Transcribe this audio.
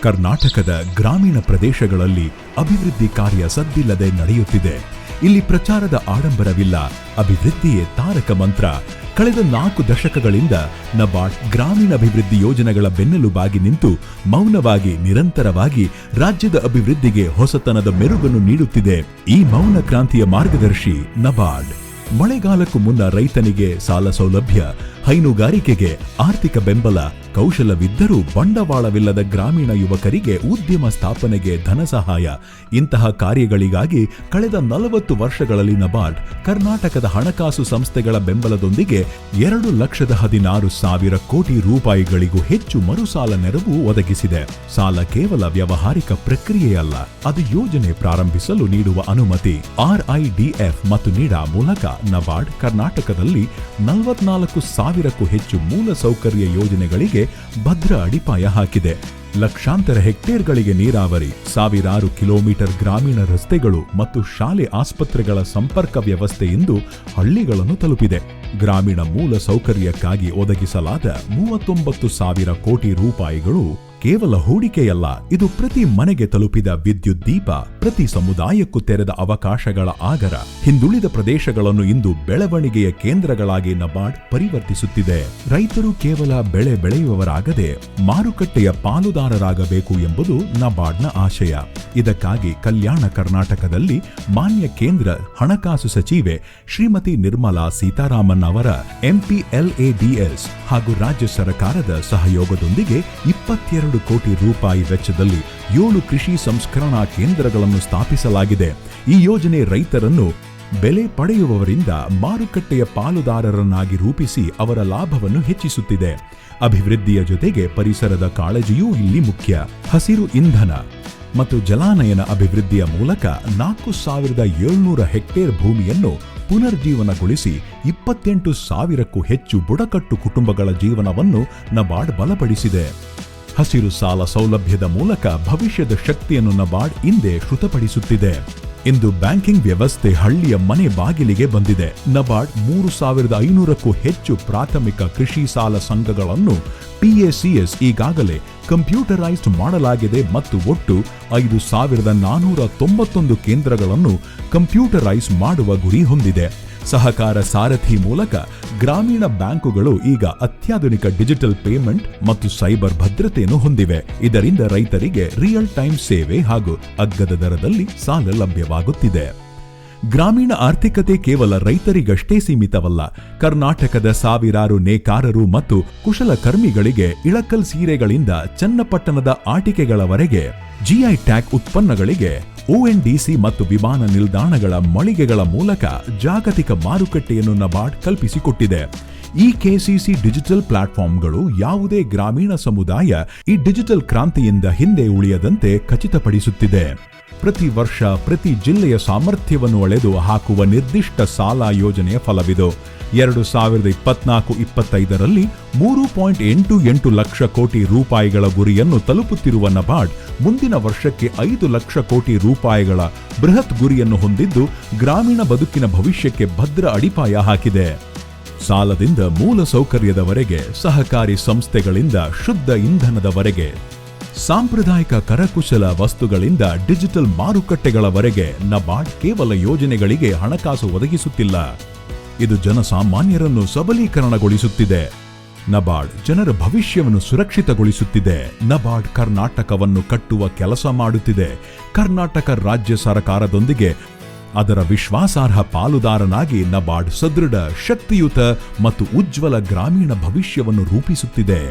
ಕರ್ನಾಟಕದ ಗ್ರಾಮೀಣ ಪ್ರದೇಶಗಳಲ್ಲಿ ಅಭಿವೃದ್ಧಿ ಕಾರ್ಯ ಸದ್ದಿಲ್ಲದೆ ನಡೆಯುತ್ತಿದೆ. ಇಲ್ಲಿ ಪ್ರಚಾರದ ಆಡಂಬರವಿಲ್ಲ, ಅಭಿವೃದ್ಧಿಯೇ ತಾರಕ ಮಂತ್ರ. ಕಳೆದ 4 ದಶಕಗಳಿಂದ ನಬಾರ್ಡ್ ಗ್ರಾಮೀಣಾಭಿವೃದ್ಧಿ ಯೋಜನೆಗಳ ಬೆನ್ನೆಲುಬಾಗಿ ನಿಂತು ಮೌನವಾಗಿ ನಿರಂತರವಾಗಿ ರಾಜ್ಯದ ಅಭಿವೃದ್ಧಿಗೆ ಹೊಸತನದ ಮೆರುಗನ್ನು ನೀಡುತ್ತಿದೆ. ಈ ಮೌನ ಕ್ರಾಂತಿಯ ಮಾರ್ಗದರ್ಶಿ ನಬಾರ್ಡ್. ಮಳೆಗಾಲಕ್ಕೂ ಮುನ್ನ ರೈತನಿಗೆ ಸಾಲ ಸೌಲಭ್ಯ, ಹೈನುಗಾರಿಕೆಗೆ ಆರ್ಥಿಕ ಬೆಂಬಲ, ಕೌಶಲವಿದ್ದರೂ ಬಂಡವಾಳವಿಲ್ಲದ ಗ್ರಾಮೀಣ ಯುವಕರಿಗೆ ಉದ್ಯಮ ಸ್ಥಾಪನೆಗೆ ಧನ ಸಹಾಯ. ಇಂತಹ ಕಾರ್ಯಗಳಿಗಾಗಿ ಕಳೆದ 40 ವರ್ಷಗಳಲ್ಲಿ ನಬಾರ್ಡ್ ಕರ್ನಾಟಕದ ಹಣಕಾಸು ಸಂಸ್ಥೆಗಳ ಬೆಂಬಲದೊಂದಿಗೆ 2,16,000 ಕೋಟಿ ರೂಪಾಯಿಗಳಿಗೂ ಹೆಚ್ಚು ಮರುಸಾಲ ನೆರವು ಒದಗಿಸಿದೆ. ಸಾಲ ಕೇವಲ ವ್ಯಾವಹಾರಿಕ ಪ್ರಕ್ರಿಯೆಯಲ್ಲ, ಅದು ಯೋಜನೆ ಪ್ರಾರಂಭಿಸಲು ನೀಡುವ ಅನುಮತಿ. RIDF ಮತ್ತು ನೀಡಾ ಮೂಲಕ ನಬಾರ್ಡ್ ಕರ್ನಾಟಕದಲ್ಲಿ 44,000ಕ್ಕೂ ಹೆಚ್ಚು ಮೂಲ ಸೌಕರ್ಯ ಯೋಜನೆಗಳಿಗೆ ಭದ್ರ ಅಡಿಪಾಯ ಹಾಕಿದೆ. ಲಕ್ಷಾಂತರ ಹೆಕ್ಟೇರ್ಗಳಿಗೆ ನೀರಾವರಿ, ಸಾವಿರಾರು ಕಿಲೋಮೀಟರ್ ಗ್ರಾಮೀಣ ರಸ್ತೆಗಳು ಮತ್ತು ಶಾಲೆ ಆಸ್ಪತ್ರೆಗಳ ಸಂಪರ್ಕ ವ್ಯವಸ್ಥೆಯಿಂದ ಹಳ್ಳಿಗಳನ್ನು ತಲುಪಿದೆ. ಗ್ರಾಮೀಣ ಮೂಲ ಸೌಕರ್ಯಕ್ಕಾಗಿ ಒದಗಿಸಲಾದ 39,000 ಕೋಟಿ ರೂಪಾಯಿಗಳು ಕೇವಲ ಹೂಡಿಕೆಯಲ್ಲ, ಇದು ಪ್ರತಿ ಮನೆಗೆ ತಲುಪಿದ ವಿದ್ಯುತ್ ದೀಪ, ಪ್ರತಿ ಸಮುದಾಯಕ್ಕೂ ತೆರೆದ ಅವಕಾಶಗಳ ಆಗರ. ಹಿಂದುಳಿದ ಪ್ರದೇಶಗಳನ್ನು ಇಂದು ಬೆಳವಣಿಗೆಯ ಕೇಂದ್ರಗಳಾಗಿ ನಬಾರ್ಡ್ ಪರಿವರ್ತಿಸುತ್ತಿದೆ. ರೈತರು ಕೇವಲ ಬೆಳೆ ಬೆಳೆಯುವವರಾಗದೆ ಮಾರುಕಟ್ಟೆಯ ಪಾಲುದಾರರಾಗಬೇಕು ಎಂಬುದು ನಬಾರ್ಡ್ನ ಆಶಯ. ಇದಕ್ಕಾಗಿ ಕಲ್ಯಾಣ ಕರ್ನಾಟಕದಲ್ಲಿ ಮಾನ್ಯ ಕೇಂದ್ರ ಹಣಕಾಸು ಸಚಿವೆ ಶ್ರೀಮತಿ ನಿರ್ಮಲಾ ಸೀತಾರಾಮನ್ ಅವರ MPLADS ಹಾಗೂ ರಾಜ್ಯ ಸರ್ಕಾರದ ಸಹಯೋಗದೊಂದಿಗೆ 22 ಕೋಟಿ ರೂಪಾಯಿ ವೆಚ್ಚದಲ್ಲಿ 7 ಕೃಷಿ ಸಂಸ್ಕರಣಾ ಕೇಂದ್ರಗಳನ್ನು ಸ್ಥಾಪಿಸಲಾಗಿದೆ. ಈ ಯೋಜನೆ ರೈತರನ್ನು ಬೆಲೆ ಪಡೆಯುವವರಿಂದ ಮಾರುಕಟ್ಟೆಯ ಪಾಲುದಾರರನ್ನಾಗಿ ರೂಪಿಸಿ ಅವರ ಲಾಭವನ್ನು ಹೆಚ್ಚಿಸುತ್ತಿದೆ. ಅಭಿವೃದ್ಧಿಯ ಜೊತೆಗೆ ಪರಿಸರದ ಕಾಳಜಿಯೂ ಇಲ್ಲಿ ಮುಖ್ಯ. ಹಸಿರು ಇಂಧನ ಮತ್ತು ಜಲಾನಯನ ಅಭಿವೃದ್ಧಿಯ ಮೂಲಕ 4,700 ಹೆಕ್ಟೇರ್ ಭೂಮಿಯನ್ನು ಪುನರ್ಜೀವನಗೊಳಿಸಿ 28,000ಕ್ಕೂ ಹೆಚ್ಚು ಬುಡಕಟ್ಟು ಕುಟುಂಬಗಳ ಜೀವನವನ್ನು ನಬಾರ್ಡ್ ಬಲಪಡಿಸಿದೆ. ಹಸಿರು ಸಾಲ ಸೌಲಭ್ಯದ ಮೂಲಕ ಭವಿಷ್ಯದ ಶಕ್ತಿಯನ್ನು ನಬಾರ್ಡ್ ಹಿಂದೆ ಶ್ರುತಪಡಿಸುತ್ತಿದೆ. ಇಂದು ಬ್ಯಾಂಕಿಂಗ್ ವ್ಯವಸ್ಥೆ ಹಳ್ಳಿಯ ಮನೆ ಬಾಗಿಲಿಗೆ ಬಂದಿದೆ. ನಬಾರ್ಡ್ 3,500ಕ್ಕೂ ಹೆಚ್ಚು ಪ್ರಾಥಮಿಕ ಕೃಷಿ ಸಾಲ ಸಂಘಗಳನ್ನು PACS ಈಗಾಗಲೇ ಕಂಪ್ಯೂಟರೈಸ್ಡ್ ಮಾಡಲಾಗಿದೆ ಮತ್ತು ಒಟ್ಟು 5,491 ಕೇಂದ್ರಗಳನ್ನು ಕಂಪ್ಯೂಟರೈಸ್ ಮಾಡುವ ಗುರಿ ಹೊಂದಿದೆ. ಸಹಕಾರ ಸಾರಥಿ ಮೂಲಕ ಗ್ರಾಮೀಣ ಬ್ಯಾಂಕುಗಳು ಈಗ ಅತ್ಯಾಧುನಿಕ ಡಿಜಿಟಲ್ ಪೇಮೆಂಟ್ ಮತ್ತು ಸೈಬರ್ ಭದ್ರತೆಯನ್ನು ಹೊಂದಿವೆ. ಇದರಿಂದ ರೈತರಿಗೆ ರಿಯಲ್ ಟೈಮ್ ಸೇವೆ ಹಾಗೂ ಅಗ್ಗದ ದರದಲ್ಲಿ ಸಾಲ ಲಭ್ಯವಾಗುತ್ತಿದೆ. ಗ್ರಾಮೀಣ ಆರ್ಥಿಕತೆ ಕೇವಲ ರೈತರಿಗಷ್ಟೇ ಸೀಮಿತವಲ್ಲ. ಕರ್ನಾಟಕದ ಸಾವಿರಾರು ನೇಕಾರರು ಮತ್ತು ಕುಶಲಕರ್ಮಿಗಳಿಗೆ ಇಳಕಲ್ ಸೀರೆಗಳಿಂದ ಚನ್ನಪಟ್ಟಣದ ಆಟಿಕೆಗಳವರೆಗೆ, GI ಟ್ಯಾಗ್ ಉತ್ಪನ್ನಗಳಿಗೆ ONDC ಮತ್ತು ವಿಮಾನ ನಿಲ್ದಾಣಗಳ ಮಳಿಗೆಗಳ ಮೂಲಕ ಜಾಗತಿಕ ಮಾರುಕಟ್ಟೆಯನ್ನು ನಬಾರ್ಡ್ ಕಲ್ಪಿಸಿಕೊಟ್ಟಿದೆ. ಈ KCC ಡಿಜಿಟಲ್ ಪ್ಲಾಟ್ಫಾರ್ಮ್ಗಳು ಯಾವುದೇ ಗ್ರಾಮೀಣ ಸಮುದಾಯ ಈ ಡಿಜಿಟಲ್ ಕ್ರಾಂತಿಯಿಂದ ಹಿಂದೆ ಉಳಿಯದಂತೆ ಖಚಿತಪಡಿಸುತ್ತಿದೆ. ಪ್ರತಿ ವರ್ಷ ಪ್ರತಿ ಜಿಲ್ಲೆಯ ಸಾಮರ್ಥ್ಯವನ್ನು ಅಳೆದು ಹಾಕುವ ನಿರ್ದಿಷ್ಟ ಸಾಲ ಯೋಜನೆಯ ಫಲವಿದು. 2024-25ರಲ್ಲಿ 3.88 ಲಕ್ಷ ಕೋಟಿ ರೂಪಾಯಿಗಳ ಗುರಿಯನ್ನು ತಲುಪುತ್ತಿರುವ ನಬಾರ್ಡ್ ಮುಂದಿನ ವರ್ಷಕ್ಕೆ 5 ಲಕ್ಷ ಕೋಟಿ ರೂಪಾಯಿಗಳ ಬೃಹತ್ ಗುರಿಯನ್ನು ಹೊಂದಿದ್ದು ಗ್ರಾಮೀಣ ಬದುಕಿನ ಭವಿಷ್ಯಕ್ಕೆ ಭದ್ರ ಅಡಿಪಾಯ ಹಾಕಿದೆ. ಸಾಲದಿಂದ ಮೂಲ ಸೌಕರ್ಯದವರೆಗೆ, ಸಹಕಾರಿ ಸಂಸ್ಥೆಗಳಿಂದ ಶುದ್ಧ ಇಂಧನದವರೆಗೆ, ಸಾಂಪ್ರದಾಯಿಕ ಕರಕುಶಲ ವಸ್ತುಗಳಿಂದ ಡಿಜಿಟಲ್ ಮಾರುಕಟ್ಟೆಗಳವರೆಗೆ ನಬಾರ್ಡ್ ಕೇವಲ ಯೋಜನೆಗಳಿಗೆ ಹಣಕಾಸು ಒದಗಿಸುತ್ತಿಲ್ಲ, ಇದು ಜನಸಾಮಾನ್ಯರನ್ನು ಸಬಲೀಕರಣಗೊಳಿಸುತ್ತಿದೆ. ನಬಾರ್ಡ್ ಜನರ ಭವಿಷ್ಯವನ್ನು ಸುರಕ್ಷಿತಗೊಳಿಸುತ್ತಿದೆ. ನಬಾರ್ಡ್ ಕರ್ನಾಟಕವನ್ನು ಕಟ್ಟುವ ಕೆಲಸ ಮಾಡುತ್ತಿದೆ. ಕರ್ನಾಟಕ ರಾಜ್ಯ ಸರ್ಕಾರದೊಂದಿಗೆ ಅದರ ವಿಶ್ವಾಸಾರ್ಹ ಪಾಲುದಾರನಾಗಿ ನಬಾರ್ಡ್ ಸದೃಢ, ಶಕ್ತಿಯುತ ಮತ್ತು ಉಜ್ವಲ ಗ್ರಾಮೀಣ ಭವಿಷ್ಯವನ್ನು ರೂಪಿಸುತ್ತಿದೆ.